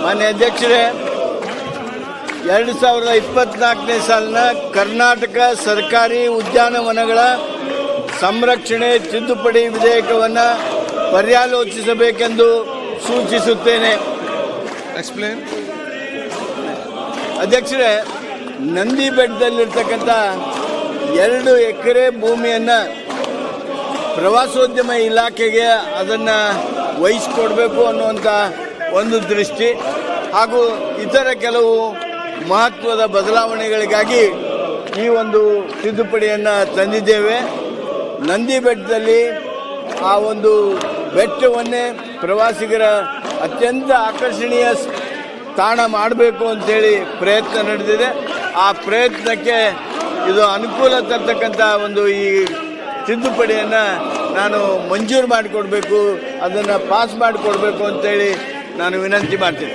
ಮಾನ್ಯ ಅಧ್ಯಕ್ಷರೇ, 2024ನೇ ಸಾಲಿನ ಕರ್ನಾಟಕ ಸರ್ಕಾರಿ ಉದ್ಯಾನವನಗಳ ಸಂರಕ್ಷಣೆ ತಿದ್ದುಪಡಿ ವಿಧೇಯಕವನ್ನು ಪರ್ಯಾಲೋಚಿಸಬೇಕೆಂದು ಸೂಚಿಸುತ್ತೇನೆ. ಅಧ್ಯಕ್ಷರೇ, ನಂದಿ ಬೆಟ್ಟದಲ್ಲಿರ್ತಕ್ಕಂಥ 2 ಎಕರೆ ಭೂಮಿಯನ್ನು ಪ್ರವಾಸೋದ್ಯಮ ಇಲಾಖೆಗೆ ಅದನ್ನು ವಹಿಸಿಕೊಡಬೇಕು ಅನ್ನುವಂಥ ಒಂದು ದೃಷ್ಟಿ ಹಾಗೂ ಇತರ ಕೆಲವು ಮಹತ್ವದ ಬದಲಾವಣೆಗಳಿಗಾಗಿ ಈ ಒಂದು ತಿದ್ದುಪಡಿಯನ್ನು ತಂದಿದ್ದೇವೆ. ನಂದಿ ಬೆಟ್ಟದಲ್ಲಿ ಆ ಒಂದು ಬೆಟ್ಟವನ್ನೇ ಪ್ರವಾಸಿಗರ ಅತ್ಯಂತ ಆಕರ್ಷಣೀಯ ತಾಣ ಮಾಡಬೇಕು ಅಂತೇಳಿ ಪ್ರಯತ್ನ ನಡೆದಿದೆ. ಆ ಪ್ರಯತ್ನಕ್ಕೆ ಇದು ಅನುಕೂಲ ತರ್ತಕ್ಕಂಥ ಒಂದು ಈ ತಿದ್ದುಪಡಿಯನ್ನು ನಾನು ಮಂಜೂರು ಮಾಡಿಕೊಡ್ಬೇಕು, ಅದನ್ನು ಪಾಸ್ ಮಾಡಿಕೊಡ್ಬೇಕು ಅಂತೇಳಿ ನಾನು ವಿನಂತಿ ಮಾಡ್ತೀನಿ.